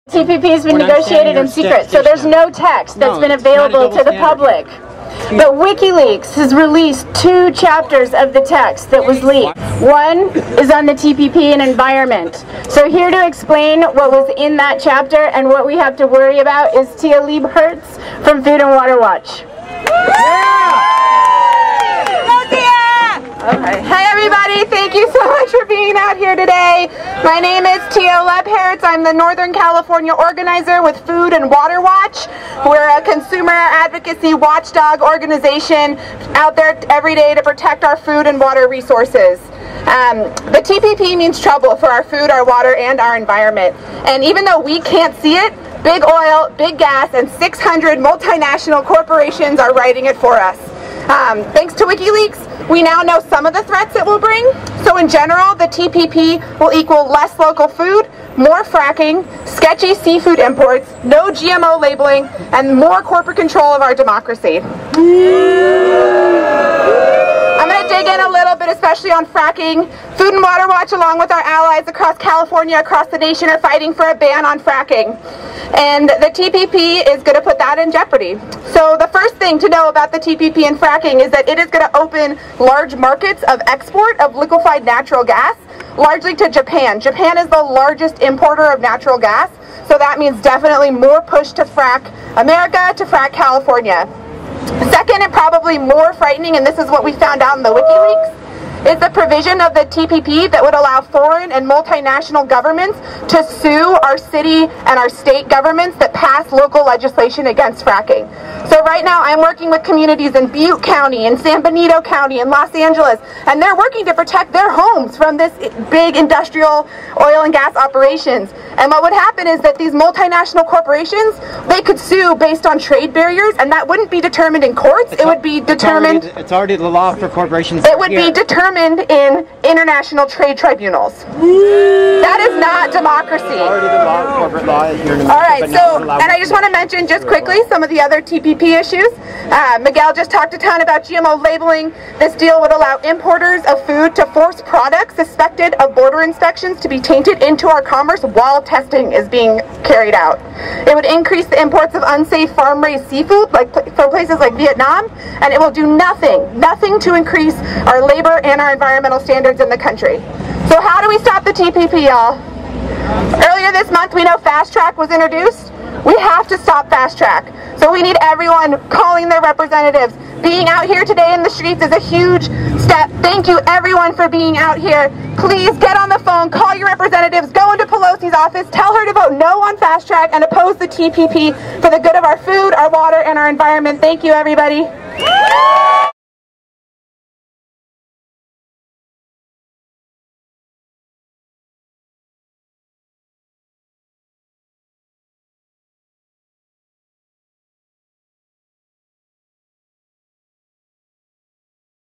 TPP has been negotiated in secret, so there's no text that's been available to the public. But WikiLeaks has released 2 chapters of the text that was leaked. One is on the TPP and environment. So here to explain what was in that chapter and what we have to worry about is Tia Lebherz from Food and Water Watch. Okay. Hi everybody, thank you so much for being out here today. My name is Tia Lebherz. I'm the Northern California organizer with Food and Water Watch. We're a consumer advocacy watchdog organization out there every day to protect our food and water resources. The TPP means trouble for our food, our water, and our environment. And even though we can't see it, big oil, big gas, and 600 multinational corporations are writing it for us. Thanks to WikiLeaks, we now know some of the threats it will bring. So in general, the TPP will equal less local food, more fracking, sketchy seafood imports, no GMO labeling, and more corporate control of our democracy. I'm going to dig in a little bit, especially on fracking. Food and Water Watch, along with our allies across California, across the nation, are fighting for a ban on fracking. And the TPP is going to put that in jeopardy. So the first thing to know about the TPP and fracking is that it is going to open large markets of export of liquefied natural gas, largely to Japan. Japan is the largest importer of natural gas, so that means definitely more push to frack America, to frack California. Second, and probably more frightening, and this is what we found out in the WikiLeaks, is the provision of the TPP that would allow foreign and multinational governments to sue our city and our state governments that pass local legislation against fracking. So right now I'm working with communities in Butte County, in San Benito County, in Los Angeles, and they're working to protect their homes from this big industrial oil and gas operations. And what would happen is that these multinational corporations, they could sue based on trade barriers, and that wouldn't be determined in courts. It would be determined... It's already the law for corporations. It would be determined in international trade tribunals. That is not democracy. Already the law, corporate law here in America. All right, so, and I just want to mention just quickly some of the other TPP issues. Miguel just talked a ton about GMO labeling. This deal would allow importers of food to force products suspected of border inspections to be tainted into our commerce while testing is being carried out. It would increase the imports of unsafe farm-raised seafood from places like Vietnam, and it will do nothing to increase our labor and our environmental standards in the country. So how do we stop the TPP, y'all? Earlier this month, we know Fast Track was introduced. We have to stop Fast Track. So we need everyone calling their representatives. Being out here today in the streets is a huge step. Thank you everyone for being out here. Please get on the phone, call your representatives, go into Pelosi's office, tell her to vote no on Fast Track and oppose the TPP for the good of our food, our water, and our environment. Thank you, everybody.